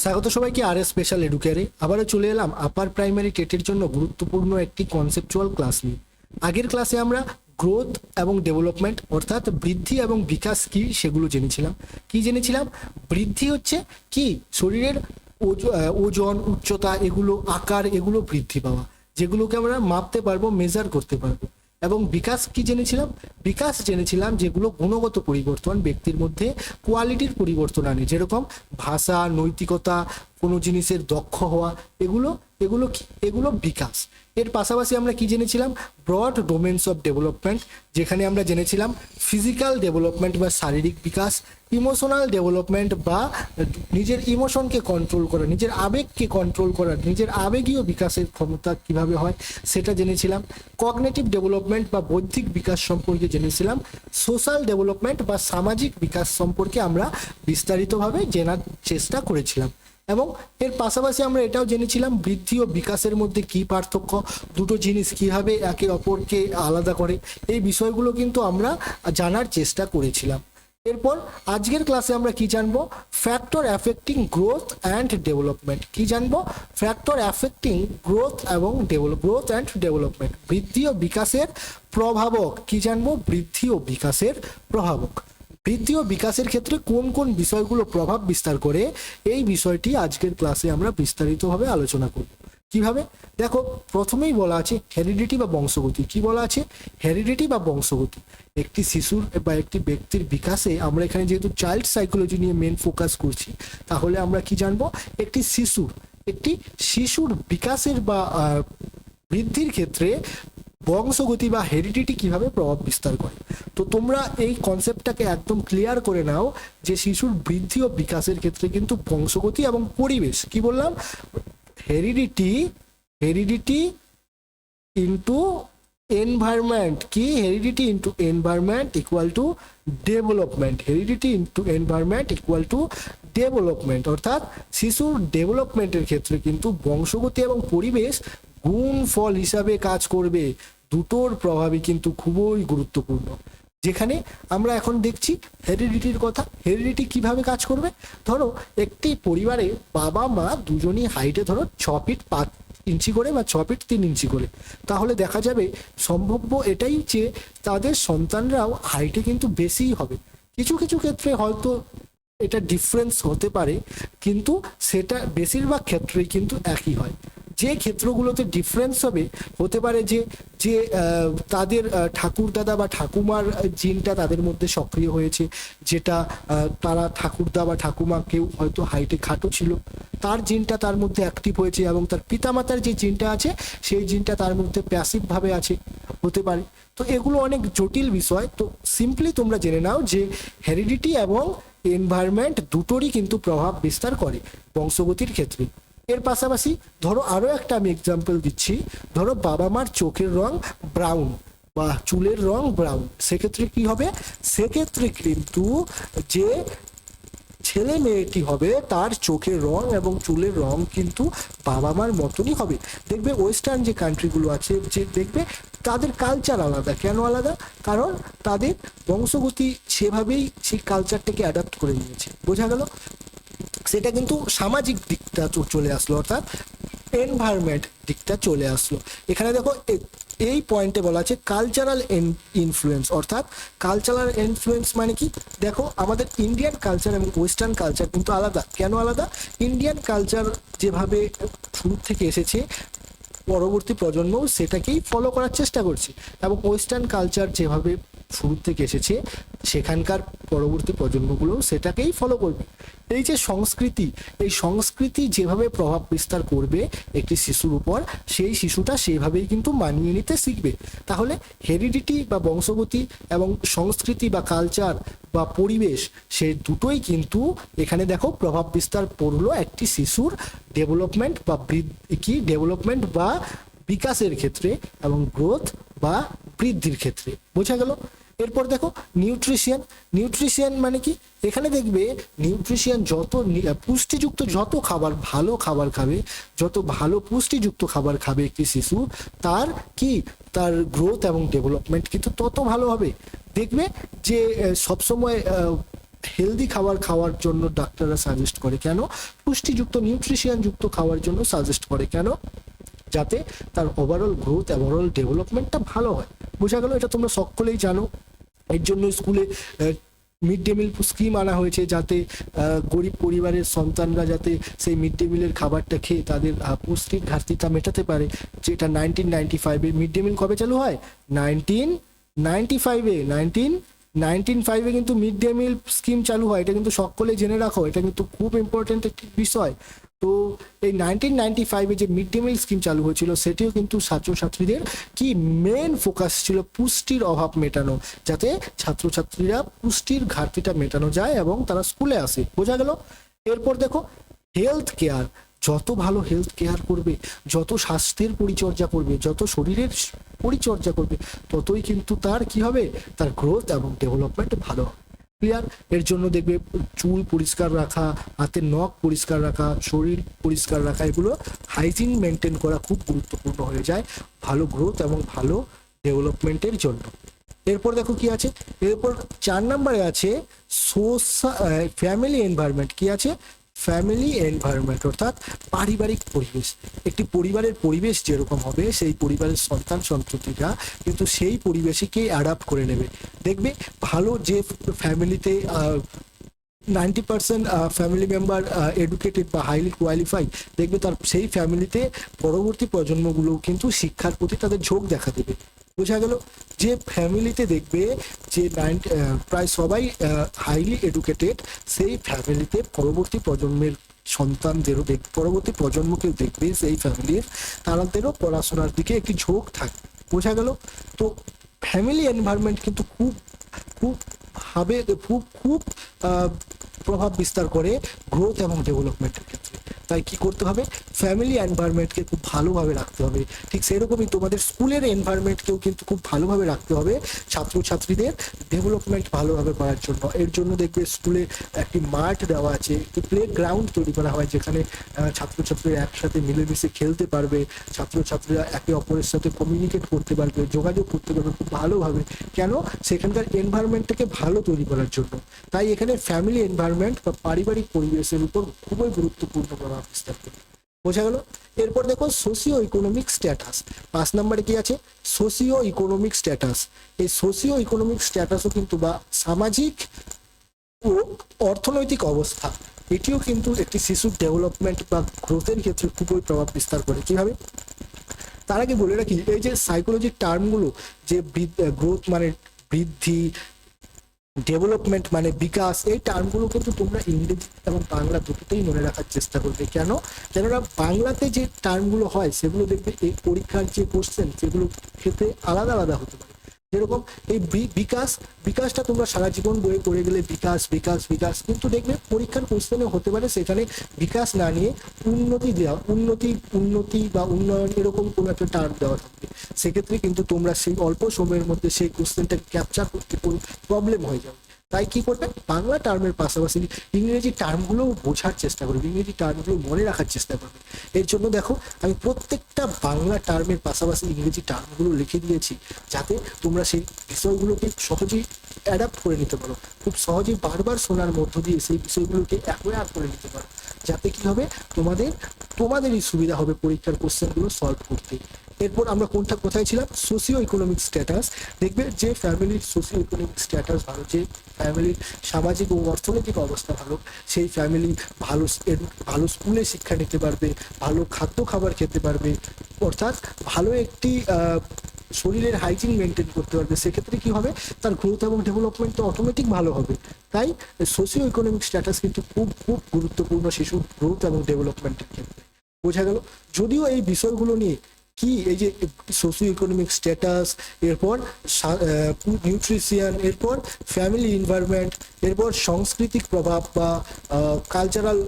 স্বাগত সবাইকে আর S special এডুকেয়ারে। আবারও চলে এলাম আপার প্রাইমারি টেটের জন্য গুরুত্বপূর্ণ একটি কনসেপচুয়াল ক্লাস নিয়ে। আগের ক্লাসে আমরা গ্রোথ এবং ডেভেলপমেন্ট অর্থাৎ বৃদ্ধি এবং বিকাশ কি সেগুলো জেনেছিলাম। কি জেনেছিলাম? বৃদ্ধি হচ্ছে কি শরীরের ওজন, উচ্চতা, এগুলো আকার, এগুলো বৃদ্ধি পাওয়া, যেগুলোকে আমরা মাপতে পারবো, মেজার করতে পারবো। এবং বিকাশ কি জেনেছিলাম? বিকাশ জেনেছিলাম যেগুলো গুণগত পরিবর্তন, ব্যক্তির মধ্যে কোয়ালিটির পরিবর্তন আনে, যেরকম ভাষা, নৈতিকতা, কোনো জিনিসের দক্ষ হওয়া, এগুলো এগুলো কি? এগুলো বিকাশ। এর পাশাপাশি আমরা কি জেনেছিলাম? ব্রড ডোমেন্স অফ ডেভেলপমেন্ট, যেখানে আমরা জেনেছিলাম ফিজিক্যাল ডেভেলপমেন্ট বা শারীরিক বিকাশ, ইমোশনাল ডেভেলপমেন্ট বা নিজের ইমোশনকে কন্ট্রোল করা, নিজের আবেগকে কন্ট্রোল করা, নিজের আবেগীয় বিকাশের ক্ষমতা কিভাবে হয় সেটা জেনেছিলাম। কগনিটিভ ডেভেলপমেন্ট বা বৌদ্ধিক বিকাশ সম্পর্কে জেনেছিলাম। সোশ্যাল ডেভেলপমেন্ট বা সামাজিক বিকাশ সম্পর্কে আমরা বিস্তারিতভাবে জানার চেষ্টা করেছিলাম। এবং এর পাশাপাশি আমরা এটাও জেনেছিলাম বৃদ্ধি ও বিকাশের মধ্যে কি পার্থক্য, দুটো জিনিস কিভাবে একে অপরকে আলাদা করে, এই বিষয়গুলো কিন্তু আমরা জানার চেষ্টা করেছিলাম। এরপর আজকের ক্লাসে আমরা কি জানবো? Factor affecting growth and development. কি জানবো? ফ্যাক্টর অ্যাফেক্টিং গ্রোথ এবং গ্রোথ অ্যান্ড ডেভেলপমেন্ট, বৃদ্ধি ও বিকাশের প্রভাবক। কি জানবো? বৃদ্ধি ও বিকাশের প্রভাবক। বৃদ্ধি ও বিকাশের ক্ষেত্রে কোন কোন বিষয়গুলো প্রভাব বিস্তার করে, এই বিষয়টি আজকের ক্লাসে আমরা বিস্তারিতভাবে আলোচনা করব। কিভাবে? দেখো, প্রথমেই বলা আছে হেরিডিটি বা বংশগতি। কি বলা আছে? হেরিডিটি বা বংশগতি। একটি শিশুর বা একটি ব্যক্তির বিকাশে, আমরা এখানে যেহেতু চাইল্ড সাইকোলজি নিয়ে মেন ফোকাস করছি, তাহলে আমরা কি জানবো? একটি শিশুর বিকাশের বা বৃদ্ধির ক্ষেত্রে বংশগতি বা হেরিডিটি কিভাবে প্রভাব বিস্তার করে। তো তোমরা এই কনসেপ্টটাকে একদম ক্লিয়ার করে নাও যে শিশুর বৃদ্ধি ও বিকাশের ক্ষেত্রে কিন্তু বংশগতি এবং পরিবেশ, কি বললাম? Heredity into environment. কি? Heredity into environment equal to development. Heredity into environment equal to development. অর্থাৎ শিশুর ডেভেলপমেন্টের ক্ষেত্রে কিন্তু বংশগতি এবং পরিবেশ গুণ ফল হিসাবে কাজ করবে। দুটোর প্রভাবই কিন্তু খুবই গুরুত্বপূর্ণ। যেখানে আমরা এখন দেখছি হেরিডিটির কথা। হেরিডিটি কিভাবে কাজ করবে? ধরো একটি পরিবারে বাবা মা দুজনই হাইটে ধরো 6 ফিট 5 ইঞ্চি করে বা 6 ফিট 3 ইঞ্চি করে, তাহলে দেখা যাবে সম্ভাব্য এটাই যে তাদের সন্তানরাও হাইটে কিন্তু বেশিই হবে। কিছু কিছু ক্ষেত্রে হয়তো এটা ডিফারেন্স হতে পারে, কিন্তু সেটা বেশিরভাগ ক্ষেত্রেই কিন্তু একই হয়। যে ক্ষেত্রগুলোতে ডিফারেন্স হতে পারে যে যে তাদের ঠাকুর দাদা বা ঠাকুমার জিনটা তাদের মধ্যে সক্রিয় হয়েছে, যেটা তারা ঠাকুরদা বা ঠাকুমা কেউ হয়তো হাইটে খাটো ছিল, তার জিনটা তার মধ্যে অ্যাক্টিভ হয়েছে, এবং তার পিতামাতার যে জিনটা আছে সেই জিনটা তার মধ্যে প্যাসিভভাবে আছে, হতে পারে। তো এগুলো অনেক জটিল বিষয়। তো সিম্পলি তোমরা জেনে নাও যে হেরিডিটি এবং এনভায়রনমেন্ট দুটোরই কিন্তু প্রভাব বিস্তার করে বংশগতির ক্ষেত্রে। এর পাশাপাশি ধরো আরও একটা আমি এক্সাম্পল দিচ্ছি। ধরো বাবা মার চোখের রং ব্রাউন বা চুলের রং ব্রাউন, সেক্ষেত্রে কি হবে? সেক্ষেত্রে কিন্তু যে ছেলে মেয়েটি হবে তার চোখের রং এবং চুলের রং কিন্তু বাবা মার মতনই হবে। দেখবে ওয়েস্টার্ন যে কান্ট্রিগুলো আছে, যে দেখবে তাদের কালচার আলাদা। কেন আলাদা? কারণ তাদের বংশগতি সেভাবেই সেই কালচারটাকে অ্যাডাপ্ট করে নিয়েছে। বোঝা গেল? সেটা কিন্তু সামাজিক দিকটা চলে আসলো, অর্থাৎ এনভায়রনমেন্ট দিকটা চলে আসলো। এখানে দেখো এই পয়েন্টে বলা আছে কালচারাল ইনফ্লুয়েন্স। অর্থাৎ কালচারাল ইনফ্লুয়েন্স মানে কি? দেখো, আমাদের ইন্ডিয়ান কালচার এবং ওয়েস্টার্ন কালচার কিন্তু আলাদা। কেন আলাদা? ইন্ডিয়ান কালচার যেভাবে শুরু থেকে এসেছে, পরবর্তী প্রজন্মও সেটাকেই ফলো করার চেষ্টা করছে, এবং ওয়েস্টার্ন কালচার যেভাবে শুরু থেকে এসেছে সেখানকার পরবর্তী প্রজন্মগুলোও সেটাকেই ফলো করবে। এই যে সংস্কৃতি, এই সংস্কৃতি যেভাবে প্রভাব বিস্তার করবে একটি শিশুর উপর, সেই শিশুটা সেভাবেই কিন্তু মানিয়ে নিতে শিখবে। তাহলে হেরিডিটি বা বংশগতি এবং সংস্কৃতি বা কালচার বা পরিবেশ, সেই দুটোই কিন্তু এখানে দেখো প্রভাব বিস্তার পড়লো একটি শিশুর ডেভেলপমেন্ট বা ডেভেলপমেন্ট বা বিকাশের ক্ষেত্রে এবং গ্রোথ বা বৃদ্ধির ক্ষেত্রে। বোঝা গেল? এরপর দেখো নিউট্রিশন মানে কি? এখানে দেখবে নিউট্রিশন যত পুষ্টিযুক্ত যত খাবার, ভালো খাবার খাবে, যত ভালো পুষ্টিযুক্ত খাবার খাবে একটি শিশু, তার গ্রোথ এবং ডেভেলপমেন্ট কিন্তু তত ভালো হবে। দেখবে যে সবসময় হেলদি খাবার খাওয়ার জন্য ডাক্তাররা সাজেস্ট করে। কেন? পুষ্টিযুক্ত নিউট্রিশন যুক্ত খাওয়ার জন্য সাজেস্ট করে। কেন? যাতে তার ওভারঅল গ্রোথ এবং ওভারঅল ডেভেলপমেন্টটা ভালো হয়। বোঝা গেল? এটা তোমরা সকলেই জানো। এর জন্য স্কুলে মিড ডে মিল স্কিম আনা হয়েছে, যাতে গরিব পরিবারের সন্তানরা যাতে সেই মিড ডে মিলের খাবারটা খেয়ে তাদের পুষ্টির ঘাটতিটা মেটাতে পারে। যেটা 1995-এ মিড ডে মিল কবে চালু হয়? 1995-এ কিন্তু মিড ডে মিল স্কিম চালু হয়। এটা কিন্তু সকলে জেনে রাখো, এটা কিন্তু খুব ইম্পর্টেন্ট একটি বিষয়। তো এই 1995-এ যে মিড ডে মিল স্কিম চালু হয়েছিল, সেটিও কিন্তু ছাত্রছাত্রীদের কি মেন ফোকাস ছিল পুষ্টির অভাব মেটানো, যাতে ছাত্রছাত্রীরা পুষ্টির ঘাটতিটা মেটানো যায় এবং তারা স্কুলে আসে। বোঝা গেল? এরপর দেখো হেলথ কেয়ার। যত ভালো হেলথ কেয়ার করবে, যত স্বাস্থ্যের পরিচর্যা করবে, যত শরীরের পরিচর্যা করবে, ততই কিন্তু তার কি হবে? তার গ্রোথ এবং ডেভেলপমেন্ট ভালো হবে। ক্লিয়ার? এর জন্য দেখবে চুল পরিষ্কার রাখা, হাতের নখ পরিষ্কার রাখা, শরীর পরিষ্কার রাখা, এগুলো হাইজিন মেনটেন করা খুব গুরুত্বপূর্ণ হয়ে যায় ভালো গ্রোথ এবং ভালো ডেভেলপমেন্টের জন্য। এরপর দেখো কি আছে, এরপর 4 নম্বরে আছে ফ্যামিলি এনভায়রনমেন্ট। কি আছে? ফ্যামিলি এনভায়রনমেন্ট, অর্থাৎ পারিবারিক পরিবেশ। একটি পরিবারের পরিবেশ যেরকম হবে, সেই পরিবারের সন্তান সন্ততিরা কিন্তু সেই পরিবেশকে অ্যাডাপ্ট করে নেবে। দেখবে ভালো যে ফ্যামিলিতে 90% ফ্যামিলি মেম্বার এডুকেটেড বা হাইলি কোয়ালিফাইড, দেখবে তার সেই ফ্যামিলিতে পরবর্তী প্রজন্মগুলো কিন্তু শিক্ষার প্রতি তাদের ঝোঁক দেখা দেবে। বোঝা গেল? যে ফ্যামিলিতে দেখবে যে প্রায় সবাই হাইলি এডুকেটেড, সেই ফ্যামিলিতে পরবর্তী প্রজন্মের সন্তানদেরও পরবর্তী প্রজন্মকেও দেখবে সেই ফ্যামিলির, তাদেরও পড়াশোনার দিকে একটি ঝোঁক থাকে। বোঝা গেল? তো ফ্যামিলি এনভায়রনমেন্ট কিন্তু খুব খুব ভাবে খুব খুব প্রভাব বিস্তার করে গ্রোথ এবং ডেভেলপমেন্টের ক্ষেত্রে। তাই কি করতে হবে? ফ্যামিলি এনভায়রনমেন্টকে খুব ভালোভাবে রাখতে হবে। ঠিক সেরকমই তোমাদের স্কুলের এনভায়রনমেন্টকেও কিন্তু খুব ভালোভাবে রাখতে হবে ছাত্রছাত্রীদের ডেভেলপমেন্ট ভালোভাবে করার জন্য। এর জন্য দেখবে স্কুলে একটি মাঠ দেওয়া আছে, একটি প্লে গ্রাউন্ড তৈরি করা হয়, যেখানে ছাত্রছাত্রীরা একসাথে মিলেমিশে খেলতে পারবে, ছাত্রছাত্রীরা একে অপরের সাথে কমিউনিকেট করতে পারবে, যোগাযোগ করতে পারবে খুব ভালোভাবে। কেন? সেখানকার এনভায়রনমেন্টটাকে ভালো তৈরি করার জন্য। তাই এখানে ফ্যামিলি এনভায়রনমেন্ট বা পারিবারিক পরিবেশের উপর খুবই গুরুত্বপূর্ণ প্রভাব বিস্তার করে। বোঝা গেল? এরপর দেখো সোশিও ইকোনমিক স্ট্যাটাস। 5 নম্বরে কি আছে? Socio economic status. এই সোশিও ইকোনমিক স্ট্যাটাসও কিন্তু বা সামাজিক ও অর্থনৈতিক অবস্থা, এটিও কিন্তু একটি শিশুর ডেভেলপমেন্ট বা গ্রোথের ক্ষেত্রে খুবই প্রভাব বিস্তার করে। কিভাবে? তার আগে বলে রাখি, এই যে সাইকোলজির টার্মগুলো, যে গ্রোথ মানে বৃদ্ধি, ডেভেলপমেন্ট মানে বিকাশ, এই টার্মগুলো কিন্তু তোমরা ইংরেজি এবং বাংলা দুটোতেই মনে রাখার চেষ্টা করবে। কেননা বাংলাতে যে টার্মগুলো হয় সেগুলো দেখবে এই পরীক্ষার যে কোশ্চেন, সেগুলো ক্ষেত্রে আলাদা আলাদা হতে পারে। যেরকম এই বিকাশটা তোমরা সারা জীবন বইয়ে পড়ে গেলে বিকাশ বিকাশ বিকাশ, কিন্তু দেখবে পরীক্ষার কোশ্চেনে হতে পারে সেখানে বিকাশ না নিয়ে উন্নতি বা উন্নয়ন, এরকম কোনো একটা টার্ম দেওয়া থাকবে। সেক্ষেত্রে কিন্তু তোমরা সেই অল্প সময়ের মধ্যে সেই কোশ্চেনটাকে ক্যাপচার করতে প্রবলেম হয়ে যাবে। তাই কি করবে? বাংলা টার্মের পাশাপাশি ইংরেজি টার্মগুলো বোঝার চেষ্টা করবে, ইংরেজি টার্মগুলো মনে রাখার চেষ্টা করবে। এর জন্য দেখো আমি প্রত্যেকটা বাংলা টার্মের পাশাপাশি ইংরেজি টার্মগুলো লিখে দিয়েছি, যাতে তোমরা সেই বিষয়গুলোকে সহজেই অ্যাডাপ্ট করে নিতে পারো, খুব সহজেই বারবার শোনার মধ্য দিয়ে সেই বিষয়গুলোকে অ্যাকোয়ার করে নিতে পারো, যাতে কি হবে তোমাদেরই সুবিধা হবে পরীক্ষার কোশ্চেনগুলো সলভ করতে। এরপর আমরা কোথায় ছিলাম? Socio economic status. দেখবে যে ফ্যামিলির সোশিও ইকোনমিক স্ট্যাটাস ভালো, যে ফ্যামিলির সামাজিক ও অর্থনৈতিক অবস্থা ভালো, সেই ফ্যামিলি ভালো স্কুলে শিক্ষা নিতে পারবে, ভালো খাবার খেতে পারবে, অর্থাৎ ভালো একটি শরীরের হাইজিন মেনটেন করতে পারবে। সেক্ষেত্রে কি হবে? তার গ্রোথ এবং ডেভেলপমেন্ট তো অটোমেটিক ভালো হবে। তাই সোশিও ইকোনমিক স্ট্যাটাস কিন্তু খুব খুব গুরুত্বপূর্ণ শিশুর গ্রোথ এবং ডেভেলপমেন্টের ক্ষেত্রে। বোঝা গেল? যদিও এই বিষয়গুলো নিয়ে কি, এই যে সোশিও ইকোনমিক স্ট্যাটাস, এরপর নিউট্রিশন, এরপর ফ্যামিলি এনভায়রনমেন্ট, এরপর সাংস্কৃতিক প্রভাব বা কালচারাল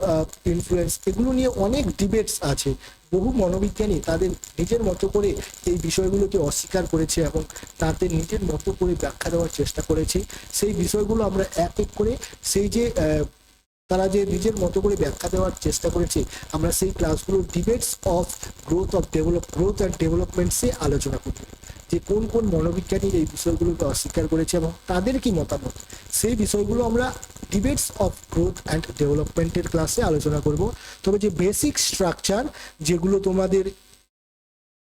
ইনফ্লুয়েন্স, এগুলো নিয়ে অনেক ডিবেটস আছে। বহু মনোবিজ্ঞানী তাদের নিজের মতো করে এই বিষয়গুলোকে অস্বীকার করেছে এবং তাদের নিজের মতো করে ব্যাখ্যা দেওয়ার চেষ্টা করেছে। সেই বিষয়গুলো আমরা এক এক করে সেই যে তারা যে নিজের মতো করে ব্যাখ্যা দেওয়ার চেষ্টা করেছে, আমরা সেই ক্লাসগুলোর ডিবেটস অফ গ্রোথ অ্যান্ড ডেভেলপমেন্টসে আলোচনা করব। যে কোন কোন মনোবিজ্ঞানী এই বিষয়গুলোকে অস্বীকার করেছে এবং তাদের কি মতামত, সেই বিষয়গুলো আমরা ডিবেটস অফ গ্রোথ অ্যান্ড ডেভেলপমেন্টের ক্লাসে আলোচনা করব। তবে যে বেসিক স্ট্রাকচার যেগুলো তোমাদের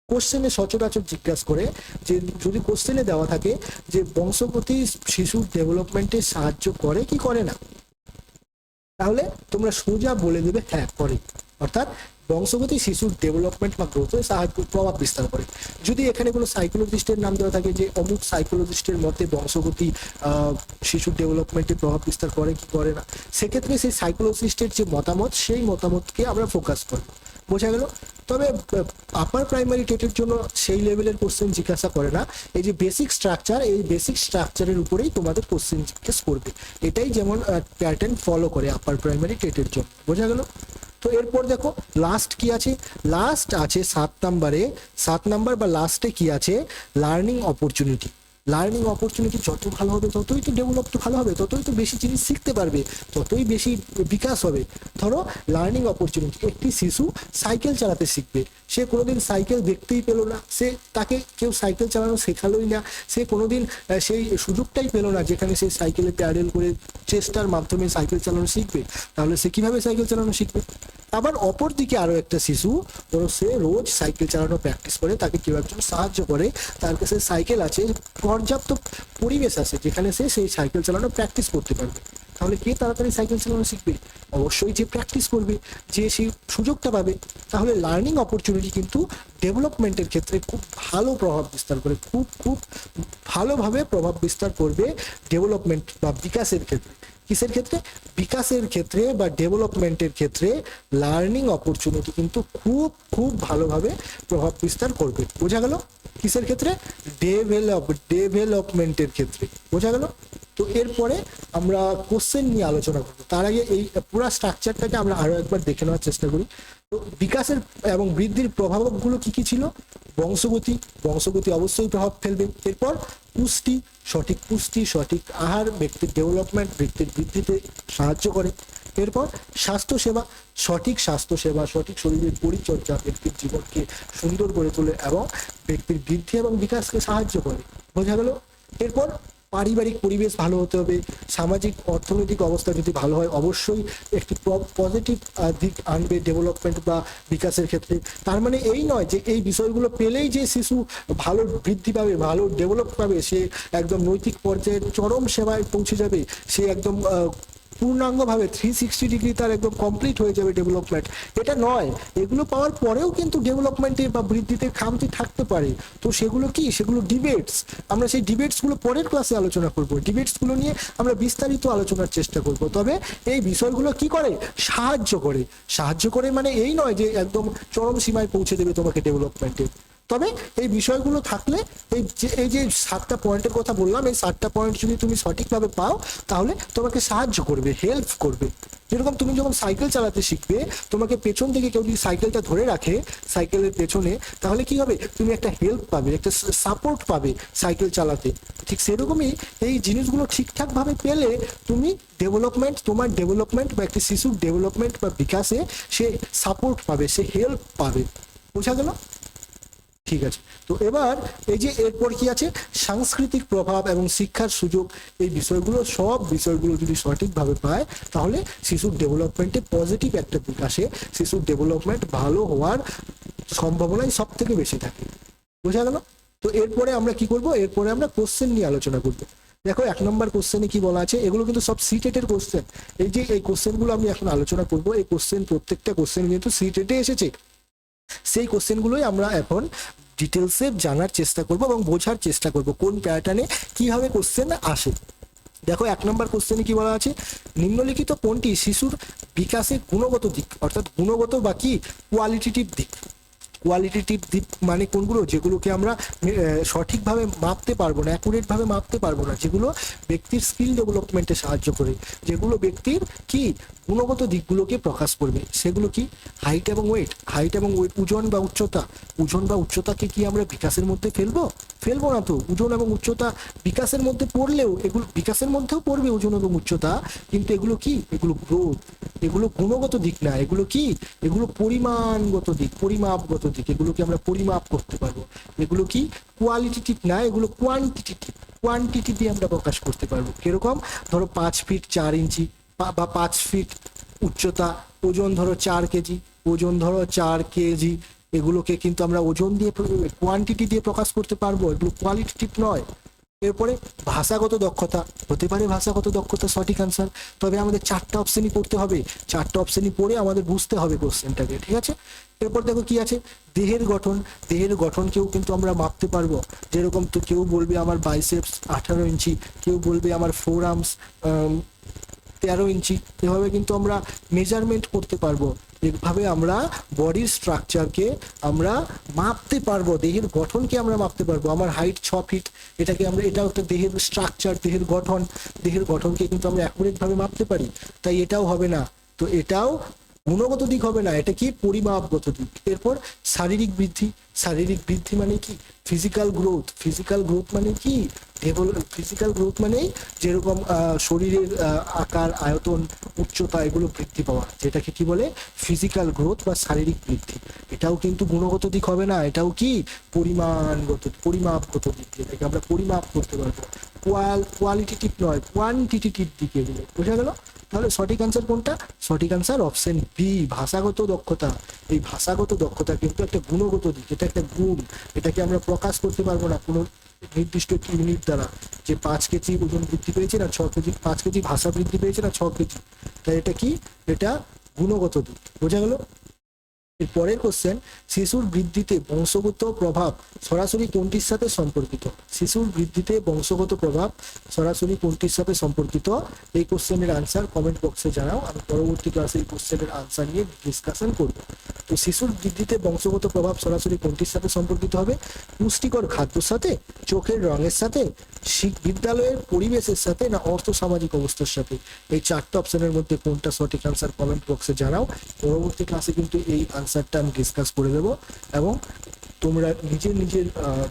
কোশ্চেনে সচরাচর জিজ্ঞাসা করে, যে যদি কোশ্চেনে দেওয়া থাকে যে বংশগতি শিশুর ডেভেলপমেন্টে সাহায্য করে কি করে না, তাহলে তোমরা সোজা বলে দেবে হ্যাঁ করে, অর্থাৎ বংশগতি শিশুর ডেভেলপমেন্ট বা গ্রোথে সাহায্য প্রভাব বিস্তার করে। যদি এখানে কোনো সাইকোলজিস্টের নাম দেওয়া থাকে যে অমুক সাইকোলজিস্টের মতে বংশগতি শিশুর ডেভেলপমেন্টে প্রভাব বিস্তার করে কি করে না, সেক্ষেত্রে সেই সাইকোলজিস্টের যে মতামত সেই মতামতকে আমরা ফোকাস করব। বোঝা গেল? তবে আপার প্রাইমারি টেটের জন্য সেই লেভেলের কোশ্চেন জিজ্ঞাসা করে না, এই যে বেসিক স্ট্রাকচার, এই বেসিক স্ট্রাকচারের উপরেই তোমাদের কোশ্চেন জিজ্ঞেস করবে। এটাই যেমন প্যাটার্ন ফলো করে আপার প্রাইমারি টেটের জন্য। বোঝা গেল? তো এরপর দেখো লাস্ট কি আছে, লাস্ট আছে 7 নাম্বার বা লাস্টে কি আছে, লার্নিং অপরচুনিটি। লার্নিং অপরচুনিটি যত ভালো হবে ততই তো ডেভেলপ তো ভালো হবে, ততই তো বেশি জিনিস শিখতে পারবে, ততই বেশি বিকাশ হবে। ধরো লার্নিং অপরচুনিটি, একটি শিশু সাইকেল চালাতে শিখবে, সে কোনোদিন সাইকেল দেখতেই পেলো না, তাকে কেউ সাইকেল চালানো শেখালোই না, সে কোনোদিন সেই সুযোগটাই পেলো না যেখানে সে সাইকেলে প্যাডেল করে চেষ্টার মাধ্যমে সাইকেল চালানো শিখবে, তাহলে সে কিভাবে সাইকেল চালানো শিখবে? আবার অপর দিকে আরো একটা শিশু, ধরো সে রোজ সাইকেল চালানো প্র্যাকটিস করে, তাকে কেউ একজন সাহায্য করে, তার কাছে সাইকেল আছে, পর্যাপ্ত পরিবেশ আছে যেখানে সে সেই সাইকেল চালানো প্র্যাকটিস করতে পারবে, তাহলে কে তাড়াতাড়ি সাইকেল চালানো শিখবে? অবশ্যই যে প্র্যাকটিস করবে, যে সেই সুযোগটা পাবে। তাহলে লার্নিং অপরচুনিটি কিন্তু ডেভেলপমেন্টের ক্ষেত্রে খুব ভালো প্রভাব বিস্তার করে, খুব খুব ভালোভাবে প্রভাব বিস্তার করবে ডেভেলপমেন্ট বা বিকাশের ক্ষেত্রে। কিসের ক্ষেত্রে? বিকাশের ক্ষেত্রে বা ডেভেলপমেন্টের ক্ষেত্রে লার্নিং অপরচুনিটি কিন্তু খুব খুব ভালোভাবে প্রভাব বিস্তার করবে। বোঝা গেল? কিসের ক্ষেত্রে? ডেভেলপমেন্টের ক্ষেত্রে। বোঝা গেল? তো এরপরে আমরা কোশ্চেন নিয়ে আলোচনা করব। তার আগে এই পুরো স্ট্রাকচারটাকে আমরা আরো একবার দেখে নেওয়ার চেষ্টা করি। তো বিকাশের এবং বৃদ্ধির প্রভাবকগুলো কি কি ছিল? বংশগতি, বংশগতি অবশ্যই প্রভাব ফেলবে। এরপর পুষ্টি, সঠিক আহার ব্যক্তির ডেভেলপমেন্ট, ব্যক্তির বৃদ্ধিতে সাহায্য করে। এরপর স্বাস্থ্যসেবা, সঠিক স্বাস্থ্যসেবা, সঠিক শরীরের পরিচর্যা ব্যক্তির জীবনকে সুন্দর করে তোলে এবং ব্যক্তির বৃদ্ধি এবং বিকাশকে সাহায্য করে। বোঝা গেল? এরপর পারিবারিক পরিবেশ ভালো হতে হবে, সামাজিক অর্থনৈতিক অবস্থা যদি ভালো হয় অবশ্যই একটি পজিটিভ দিক আনবে ডেভেলপমেন্ট বা বিকাশের ক্ষেত্রে। তার মানে এই নয় যে এই বিষয়গুলো পেলেই যে শিশু ভালো বৃদ্ধি পাবে, ভালো ডেভেলপ পাবে, সে একদম নৈতিক পর্যায়ে চরম সেবায় পৌঁছে যাবে, সে একদম পূর্ণাঙ্গভাবে 360 ডিগ্রি তার একদম কমপ্লিট হয়ে যাবে ডেভেলপমেন্ট, এটা নয়। এগুলো পাওয়ার পরেও কিন্তু ডেভেলপমেন্টে বা বৃদ্ধিতে খামতি থাকতে পারে। তো সেগুলো কি? সেগুলো ডিবেটস। আমরা সেই ডিবেটসগুলো পরের ক্লাসে আলোচনা করব, ডিবেটসগুলো নিয়ে আমরা বিস্তারিত আলোচনার চেষ্টা করব। তবে এই বিষয়গুলো কি করে? সাহায্য করে মানে এই নয় যে একদম চরম সীমায় পৌঁছে দেবে তোমাকে ডেভেলপমেন্টে। তবে এই বিষয়গুলো থাকলে এই যে 7টা পয়েন্টের কথা বললাম, এই 7টা পয়েন্ট যদি তুমি সঠিকভাবে পাও তাহলে তোমাকে সাহায্য করবে, হেল্প করবে। যেরকম তুমি যখন সাইকেল চালাতে শিখবে, তোমাকে পেছন থেকে কেউ যদি সাইকেলটা ধরে রাখে সাইকেলের পেছনে, তাহলে কি হবে? তুমি একটা হেল্প পাবে, একটা সাপোর্ট পাবে সাইকেল চালাতে। ঠিক সেরকমই এই জিনিসগুলো ঠিকঠাকভাবে পেলে তুমি তোমার ডেভেলপমেন্ট বা একটি শিশুর ডেভেলপমেন্ট বা বিকাশে সে সাপোর্ট পাবে, সে হেল্প পাবে। বোঝা গেল? ঠিক আছে। তো এবার এই যে এরপর কি আছে, সাংস্কৃতিক প্রভাব এবং শিক্ষার সুযোগ, এই সব বিষয়গুলো যদি সঠিকভাবে পায় তাহলে শিশুর ডেভেলপমেন্টে পজিটিভ একটা বিকাশে শিশুর ডেভেলপমেন্ট ভালো হওয়ার সম্ভাবনাই সব থেকে বেশি থাকে। বোঝা গেল? তো এরপরে আমরা কি করব? এরপরে আমরা কোশ্চেন নিয়ে আলোচনা করব। দেখো 1 নম্বর কোশ্চেনে কি বলা আছে, এগুলো কিন্তু সব সিটেটের কোশ্চেন। এই কোশ্চেনগুলো আমি এখন আলোচনা করব, এই প্রত্যেকটা কোশ্চেন কিন্তু সিটেটে এসেছে। সেই কোশ্চেনগুলোই আমরা এখন ডিটেলসে জানার চেষ্টা করব এবং বোঝার চেষ্টা করব কোন প্যাটার্নে কিভাবে কোশ্চেন আসে। দেখো 1 নম্বর কোশ্চেনে কি বলা আছে, নিম্নলিখিত কোনটি শিশুর বিকাশের গুণগত দিক, অর্থাৎ গুণগত বা কি কোয়ালিটেটিভ দিক মানে কোনগুলো? যেগুলোকে আমরা সঠিকভাবে মাপতে পারবো না, অ্যাকুরেটভাবে মাপতে পারবো না, যেগুলো ব্যক্তির স্কিল ডেভেলপমেন্টে সাহায্য করে, যেগুলো ব্যক্তির কি গুণগত দিকগুলোকে প্রকাশ করবে। সেগুলো কি? হাইট এবং ওয়েট, ওজন বা উচ্চতাকে কি আমরা বিকাশের মধ্যে ফেলবো না তো। ওজন এবং উচ্চতা বিকাশের মধ্যে পড়লেও, এগুলো বিকাশের মধ্যেও পড়বে ওজন এবং উচ্চতা, কিন্তু এগুলো কি? এগুলো গ্রোথ, এগুলো গুণগত দিক না, এগুলো কি? এগুলো পরিমাপগত দিক। দিক, এগুলোকে আমরা পরিমাপ করতে পারবো। এগুলো কি কোয়ালিটেটিভ না, এগুলো কোয়ান্টিটেটিভ, কোয়ান্টিটি দিয়ে আমরা প্রকাশ করতে পারবো। কিরকম? ধরো 5 ফিট 4 ইঞ্চি বা 5 ফিট উচ্চতা, ওজন ধরো 4 কেজি, ওজন ধরো 4 কেজি, এগুলোকে কিন্তু আমরা ওজন দিয়ে কোয়ান্টিটি দিয়ে প্রকাশ করতে পারবো, এগুলো কোয়ালিটেটিভ নয়। এরপরে ভাষাগত দক্ষতা, হতে পারে ভাষাগত দক্ষতা সঠিক আনসার, তবে আমাদের 4টা অপশনই পড়তে হবে, 4টা অপশনই পড়ে আমাদের বুঝতে হবে কোশ্চেনটাকে, ঠিক আছে? এরপর দেখো কি আছে, দেহের গঠন, দেহের গঠনকেও কিন্তু আমরা মাপতে পারবো। যেরকম তো কেউ বলবে আমার বাইসেপস 18 ইঞ্চি, কেউ বলবে আমার ফোর আর্মস 13 ইঞ্চি, এভাবে কিন্তু আমরা মেজারমেন্ট করতে পারবো। এইভাবে আমরা বডির স্ট্রাকচারকে আমরা মাপতে পারবো, দেহের গঠনকে আমরা মাপতে পারবো। আমার হাইট 6 ফিট, এটাকে আমরা, এটাও একটা দেহের স্ট্রাকচার, দেহের গঠন, দেহের গঠনকে কিন্তু আমরা অ্যাকুরেট ভাবে মাপতে পারি। তাই এটাও হবে না, তো এটাও গুণগত দিক হবে না, এটা কি পরিমাপগত দিক। এরপর শারীরিক বৃদ্ধি, শারীরিক বৃদ্ধি মানে কি? ফিজিক্যাল গ্রোথ, ফিজিক্যাল গ্রোথ মানে কি? ফিজিক্যাল গ্রোথ মানে যেরকম শরীরের আকার, আয়তন, উচ্চতা, এগুলো বৃদ্ধি পাওয়া, যেটাকে কি বলে? ফিজিক্যাল গ্রোথ বা শারীরিক বৃদ্ধি। এটাও কিন্তু গুণগত দিক হবে না, এটাও কি পরিমাণগত, পরিমাপগত দিক, যেটাকে আমরা পরিমাপ করতে পারবো। কোয়ালিটেটিভ নয়, কোয়ান্টিটেটিভ দিক, এগুলো বোঝা গেল? তাহলে সঠিক আনসার কোনটা? সঠিক আনসার অপশন বি, ভাষাগত দক্ষতা। এই ভাষাগত দক্ষতা কিন্তু একটা গুণগত দিক, এটা একটা গুণ, এটাকে আমরা প্রকাশ করতে পারবো না কোনো নির্দিষ্ট একটি ইউনিট দ্বারা, যে 5 কেজি ওজন বৃদ্ধি পেয়েছে না 6 কেজি, 5 কেজি ভাষা বৃদ্ধি পেয়েছে না 6 কেজি। তাই এটা কি? এটা গুণগত দিক, বোঝা গেল? এর পরের কোশ্চেন, শিশুর বৃদ্ধিতে বংশগত প্রভাব সরাসরি কোনটির সাথে সম্পর্কিত? শিশুর বৃদ্ধিতে বংশগত প্রভাব সরাসরি কোনটির সাথে সম্পর্কিত? এই কোশ্চেনের আনসার কমেন্ট বক্সে জানাও, আমি পরবর্তী ক্লাসে এই কোশ্চেনের আনসার নিয়ে ডিসকাশন করব। তো শিশুর বৃদ্ধিতে বংশগত প্রভাব সরাসরি কোনটির সাথে সম্পর্কিত হবে? পুষ্টিকর খাদ্যের সাথে, চোখের রঙের সাথে, বিদ্যালয়ের পরিবেশের সাথে, না অর্থ সামাজিক অবস্থার সাথে? এই 4টা অপশনের মধ্যে কোনটা সঠিক আনসার কমেন্ট বক্সে জানাও। পরবর্তী ক্লাসে কিন্তু এই আনসারটা আমি ডিসকাস করে দেবো, এবং তোমরা নিজের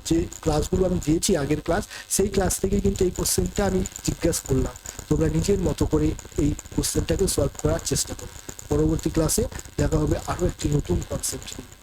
যে ক্লাসগুলো আমি দিয়েছি আগের ক্লাস, সেই ক্লাস থেকে কিন্তু এই কোশ্চেনটা আমি জিজ্ঞাসা করলাম, তোমরা নিজের মতো করে এই কোশ্চেনটাকে সলভ করার চেষ্টা করো। পরবর্তী ক্লাসে দেখা হবে আরো একটি নতুন কনসেপ্ট নিয়ে।